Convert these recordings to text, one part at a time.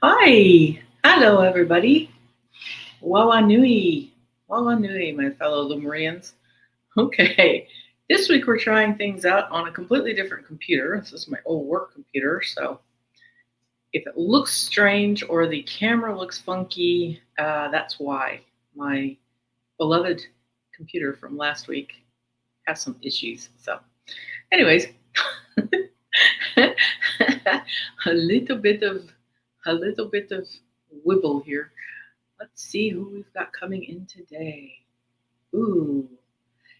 Hi, hello everybody. Wawa nui, my fellow Lemurians. Okay, this week we're trying things out on a completely different computer. This is my old work computer, so if it looks strange or the camera looks funky, that's why my beloved computer from last week has some issues. So, anyways, a little bit of a little bit of wibble here. Let's see who we've got coming in today. Ooh.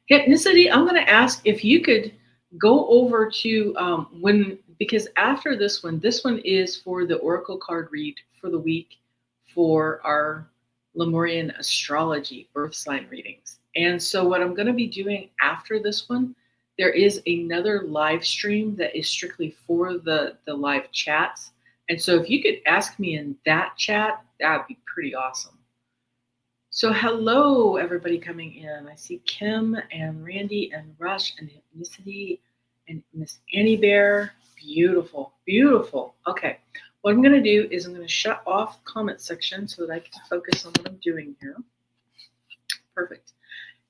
Hypnicity, I'm going to ask if you could go over to because after this one is for the Oracle card read for the week for our Lemurian Astrology Birthsign readings. And so, what I'm going to be doing after this one, there is another live stream that is strictly for the live chats. And so, if you could ask me in that chat, that would be pretty awesome. So, hello, everybody coming in. I see Kim and Randy and Rush and Ethnicity and Miss Annie Bear. Beautiful, beautiful. Okay, what I'm going to do is I'm going to shut off comment section so that I can focus on what I'm doing here. Perfect.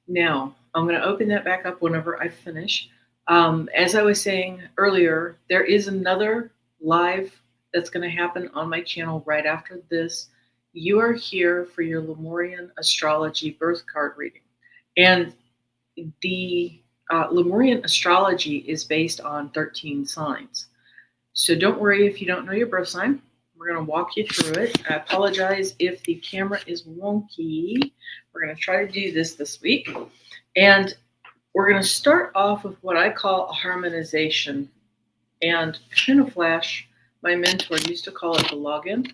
Now, I'm going to open that back up whenever I finish. As I was saying earlier, there is another live that's going to happen on my channel right after this. You are here for your Lemurian astrology birth card reading. And the Lemurian astrology is based on 13 signs. So don't worry if you don't know your birth sign. We're going to walk you through it. I apologize if the camera is wonky. We're going to try to do this week. And we're going to start off with what I call a harmonization. And Shina Flash, my mentor, used to call it the login.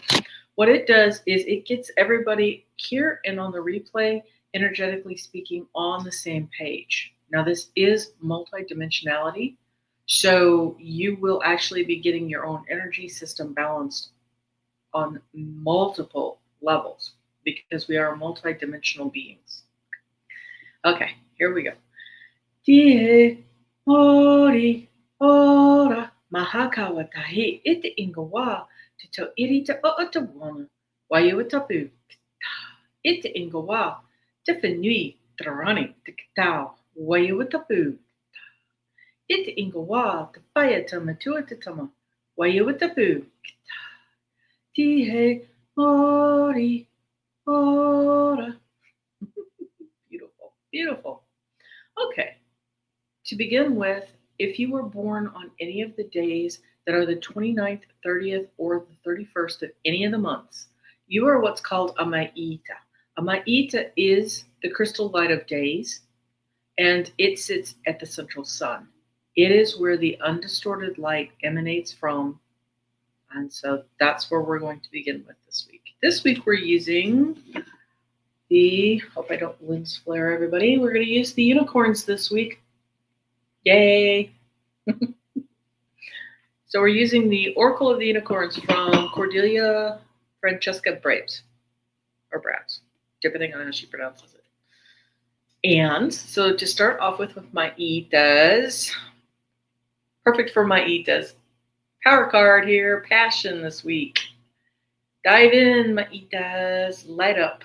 What it does is it gets everybody here and on the replay, energetically speaking, on the same page. Now, this is multidimensionality, so you will actually be getting your own energy system balanced on multiple levels because we are multidimensional beings. Okay, here we go. Die, ori, ora, mahakawa tahi, ite ingawa. To iri te o te wana, waiu tapu, ite ingawa, te whenui, trarani, te kitao, waiu tapu, ite ingawa, te whaia te matua te tama, waiu tapu, tihe, ori, ora. Beautiful, beautiful. Okay, to begin with, if you were born on any of the days that are the 29th, 30th, or the 31st of any of the months, you are what's called a Maita. A Maita is the crystal light of days, and it sits at the central sun. It is where the undistorted light emanates from, and so that's where we're going to begin with this week. This week we're using hope I don't lens flare everybody, we're going to use the unicorns this week. Yay! So we're using the Oracle of the Unicorns from Cordelia Francesca Braves, or Braves, depending on how she pronounces it. And so to start off with Maitas, perfect for Maitas. Power card here, passion this week. Dive in, Maitas, light up.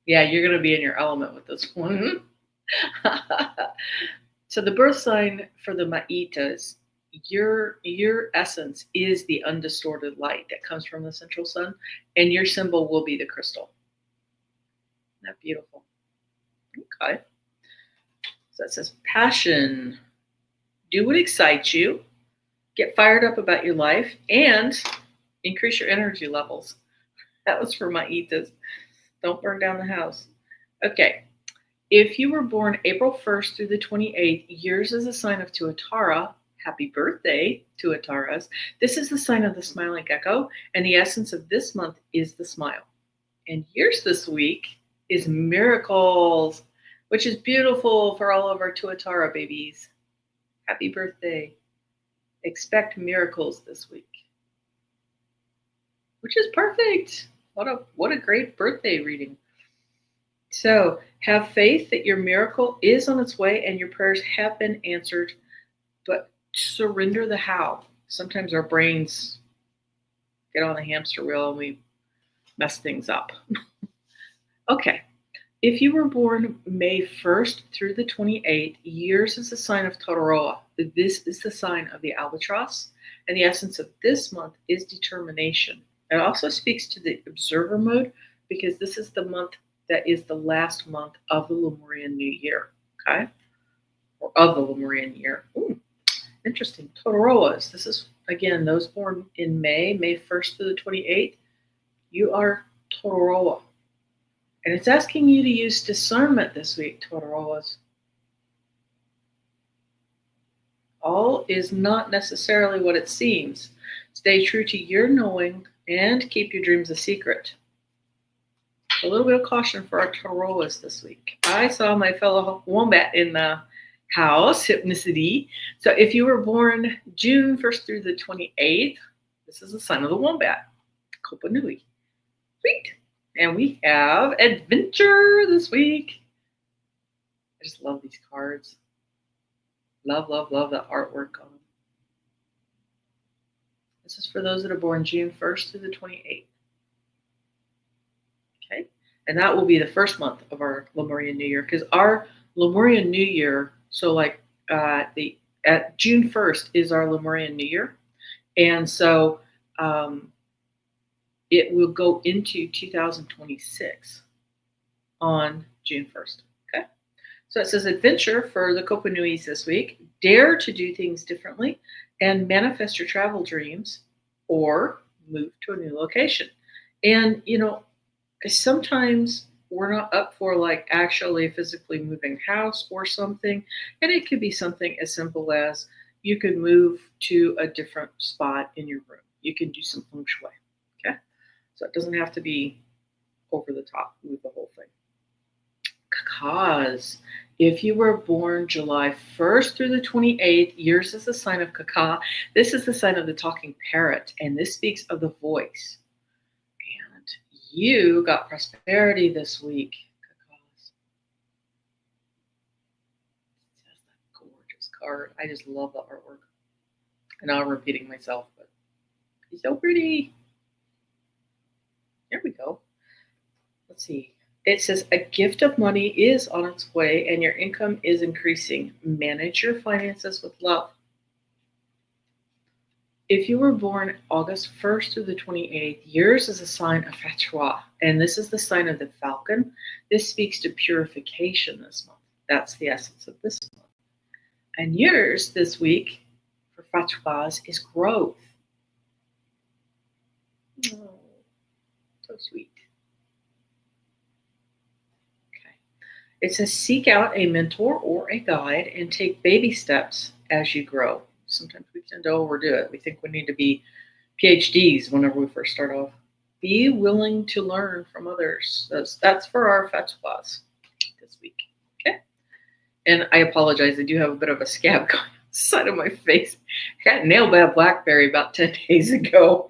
Yeah, you're going to be in your element with this one. So the birth sign for the Maitas, your essence is the undistorted light that comes from the central sun, and your symbol will be the crystal. Isn't that beautiful? Okay. So that says passion. Do what excites you. Get fired up about your life and increase your energy levels. That was for Maitas. Don't burn down the house. Okay. If you were born April 1st through the 28th, yours is a sign of Tuatara. Happy birthday, Tuataras. This is the sign of the smiling gecko, and the essence of this month is the smile. And yours this week is miracles, which is beautiful for all of our Tuatara babies. Happy birthday. Expect miracles this week. Which is perfect. What a great birthday reading. So have faith that your miracle is on its way and your prayers have been answered, but surrender the how. Sometimes our brains get on the hamster wheel and we mess things up. Okay. If you were born May 1st through the 28th, yours is the sign of Tuatara. This is the sign of the albatross, and the essence of this month is determination. It also speaks to the observer mode because this is the month that is the last month of the Lemurian New Year, okay? Or of the Lemurian year. Ooh, interesting. Tuataras. This is, again, those born in May 1st through the 28th. You are Tuatara. And it's asking you to use discernment this week, Tuataras. All is not necessarily what it seems. Stay true to your knowing and keep your dreams a secret. A little bit of caution for our Tuataras this week. I saw my fellow wombat in the house, Hypnicity. So if you were born June 1st through the 28th, this is the sign of the wombat, Kopa Nui. Sweet. And we have adventure this week. I just love these cards. Love, love, love the artwork on them. This is for those that are born June 1st through the 28th. Okay. And that will be the first month of our Lemurian New Year, because our Lemurian New Year, so like at June 1st is our Lemurian New Year. And so it will go into 2026 on June 1st. Okay. So it says adventure for the Kopa Nuis this week. Dare to do things differently and manifest your travel dreams or move to a new location. And, you know, sometimes we're not up for like actually physically moving house or something. And it could be something as simple as you could move to a different spot in your room. You can do some feng shui. Okay. So it doesn't have to be over the top with the whole thing. Kakaz. If you were born July 1st through the 28th, yours is the sign of Kaka. This is the sign of the talking parrot, and this speaks of the voice. And you got prosperity this week, Kakaz. That's a gorgeous card. I just love the artwork. And now I'm repeating myself, but it's so pretty. Here we go. Let's see. It says a gift of money is on its way and your income is increasing. Manage your finances with love. If you were born August 1st through the 28th, yours is a sign of Fatwa, and this is the sign of the falcon. This speaks to purification this month. That's the essence of this month. And yours this week for Fatwas is growth. Oh, so sweet. It says, seek out a mentor or a guide and take baby steps as you grow. Sometimes we tend to overdo it. We think we need to be PhDs whenever we first start off. Be willing to learn from others. That's for our fatwas this week. Okay. And I apologize. I do have a bit of a scab going on the side of my face. I got nailed by a blackberry about 10 days ago.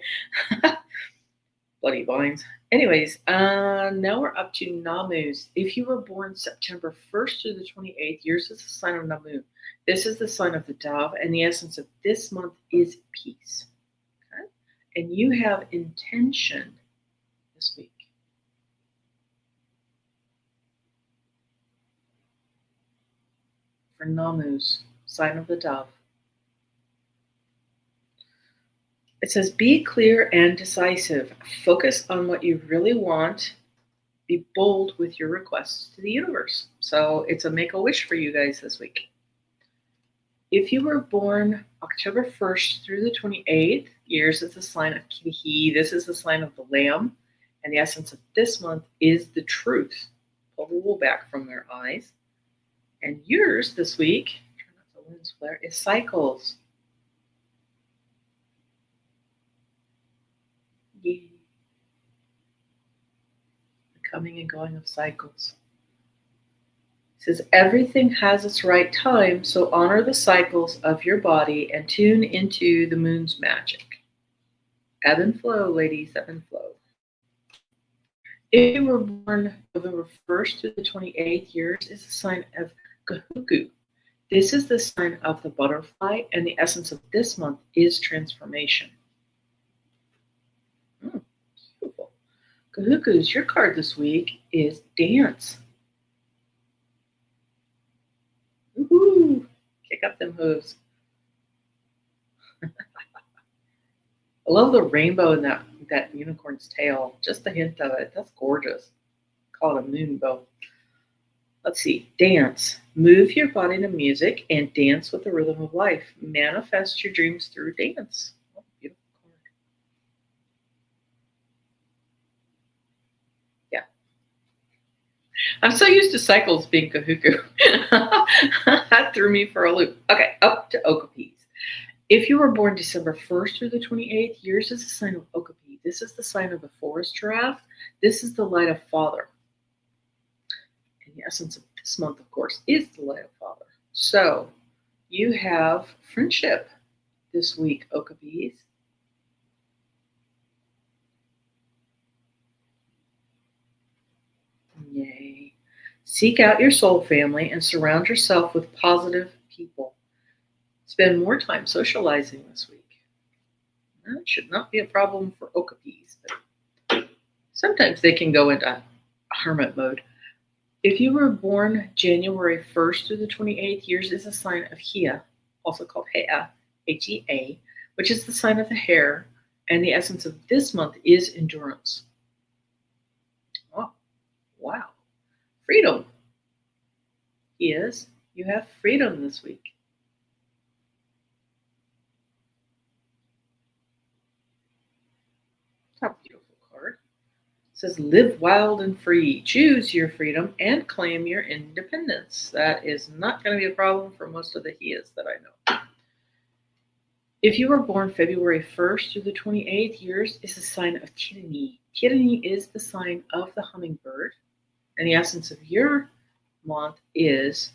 Bloody vines. Anyways, now we're up to Namus. If you were born September 1st through the 28th, yours is the sign of Namu. This is the sign of the dove, and the essence of this month is peace. Okay? And you have intention this week. For Namus, sign of the dove. It says, be clear and decisive. Focus on what you really want. Be bold with your requests to the universe. So it's a make-a-wish for you guys this week. If you were born October 1st through the 28th, yours is the sign of Kibihi. This is the sign of the lamb. And the essence of this month is the truth. Pull the wool back from their eyes. And yours this week, turn off the lens flare, is cycles. Yeah. The coming and going of cycles. It says everything has its right time, so honor the cycles of your body and tune into the moon's magic. Ebb and flow, ladies, ebb and flow. If you were born November 1st through the 28th, yours is the sign of Gahuku. This is the sign of the butterfly, and the essence of this month is transformation. Kahukus, your card this week is dance. Woohoo! Kick up them hooves. I love the rainbow in that unicorn's tail. Just a hint of it. That's gorgeous. Call it a moonbow. Let's see. Dance. Move your body to music and dance with the rhythm of life. Manifest your dreams through dance. Oh, beautiful card. Yeah. I'm so used to cycles being Kahuku. That threw me for a loop. Okay, up to Okapis. If you were born December 1st through the 28th, yours is the sign of Okapi. This is the sign of the forest giraffe. This is the light of Father. And the essence of this month, of course, is the light of Father. So you have friendship this week, Okapis. Yay. Seek out your soul family and surround yourself with positive people. Spend more time socializing this week. That should not be a problem for Okapis, but sometimes they can go into hermit mode. If you were born January 1st through the 28th, yours is a sign of Hea, also called Hea, Hea, which is the sign of the hare, and the essence of this month is endurance. Oh, wow. Freedom. Yes, you have freedom this week. A beautiful card. It says, live wild and free. Choose your freedom and claim your independence. That is not going to be a problem for most of the Heas that I know. If you were born February 1st through the 28th, yours is the sign of Tirani. Tirani is the sign of the hummingbird. And the essence of your month is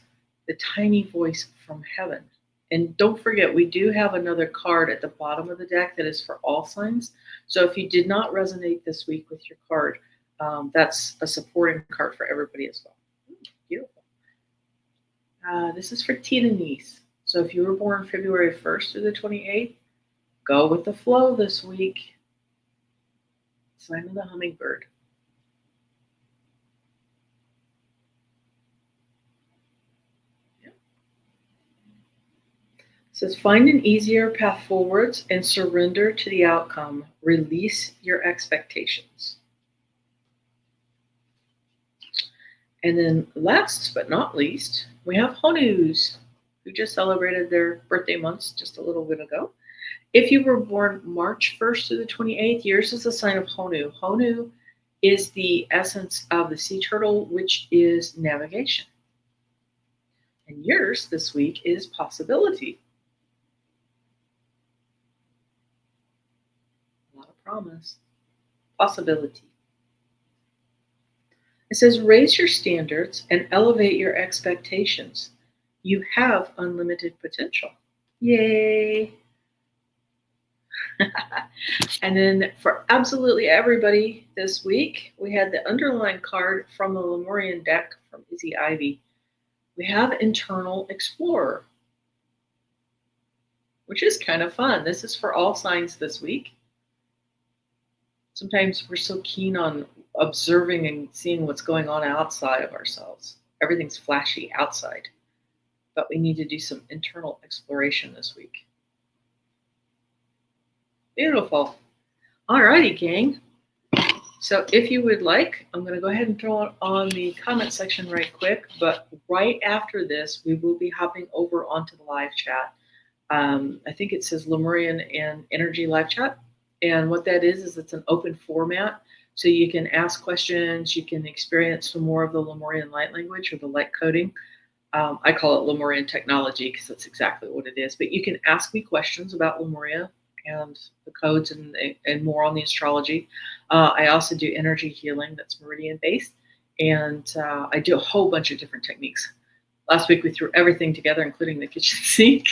the tiny voice from heaven. And don't forget, we do have another card at the bottom of the deck that is for all signs. So if you did not resonate this week with your card, that's a supporting card for everybody as well. Beautiful. This is for Titanese. So if you were born February 1st through the 28th, go with the flow this week. Sign of the hummingbird. It says, find an easier path forwards and surrender to the outcome. Release your expectations. And then last but not least, we have Honus, who just celebrated their birthday months just a little bit ago. If you were born March 1st to the 28th, yours is the sign of Honu. Honu is the essence of the sea turtle, which is navigation. And yours this week is possibility. Promise. Possibility. It says, raise your standards and elevate your expectations. You have unlimited potential. Yay. And then for absolutely everybody this week, we had the underlying card from the Lemurian deck from Izzy Ivy. We have Internal Explorer, which is kind of fun. This is for all signs this week. Sometimes we're so keen on observing and seeing what's going on outside of ourselves. Everything's flashy outside, but we need to do some internal exploration this week. Beautiful. All righty, gang. So if you would like, I'm going to go ahead and throw it on the comment section right quick, but right after this, we will be hopping over onto the live chat. I think it says Lemurian and Energy live chat. And what that is it's an open format. So you can ask questions, you can experience some more of the Lemurian light language or the light coding. I call it Lemurian technology because that's exactly what it is. But you can ask me questions about Lemuria and the codes and more on the astrology. I also do energy healing that's meridian based. And I do a whole bunch of different techniques. Last week we threw everything together, including the kitchen sink.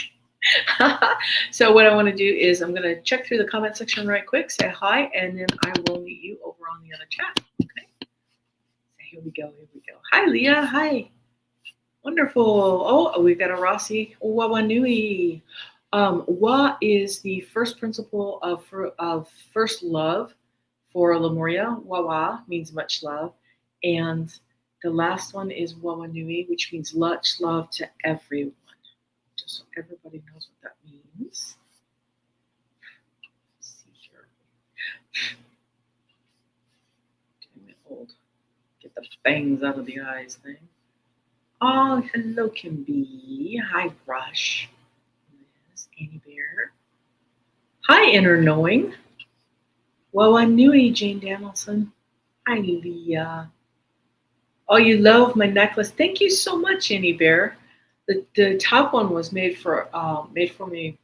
So what I want to do is I'm going to check through the comment section right quick, say hi, and then I will meet you over on the other chat. Okay. So here we go. Hi, Leah. Hi. Wonderful. Oh, we've got a Rossi Wawanui. Wa is the first principle of first love For Lemuria, Wawa means much love. And the last one is Wawanui, which means much love to everyone. Just so everybody knows what that means. Let's see here. Getting it old. Get the fangs out of the eyes thing. Oh, hello, Kimby. Hi, Rush. Liz, Annie Bear. Hi, Inner Knowing. Wawanui, Jane Danielson. Hi, Leah. Oh, you love my necklace. Thank you so much, Annie Bear. The top one was made for me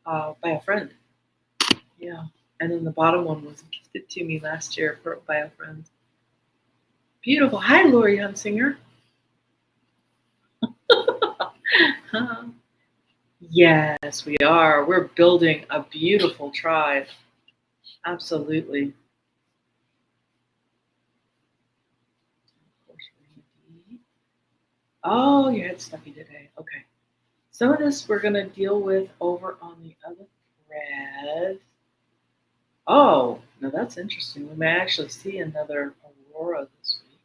by a friend. Yeah, and then the bottom one was gifted to me last year by a friend. Beautiful. Hi, Lori Hunsinger. Yes, we are. We're building a beautiful tribe. Absolutely. Oh, you had stuffy today. Okay. Some of this we're going to deal with over on the other thread. Oh, now that's interesting. We may actually see another aurora this week.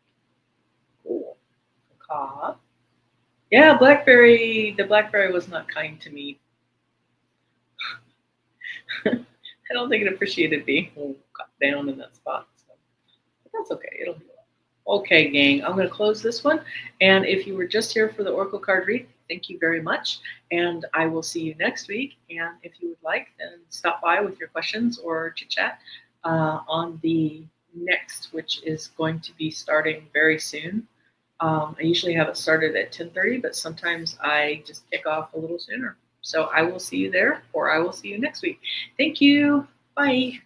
Cool. Caw. Yeah, Blackberry. The Blackberry was not kind to me. I don't think it appreciated being cut down in that spot. So. But that's okay. It'll heal up. Okay, gang. I'm going to close this one. And if you were just here for the Oracle card read, thank you very much. And I will see you next week. And if you would like, then stop by with your questions or chit chat on the next, which is going to be starting very soon. I usually have it started at 10:30, but sometimes I just kick off a little sooner. So I will see you there, or I will see you next week. Thank you. Bye.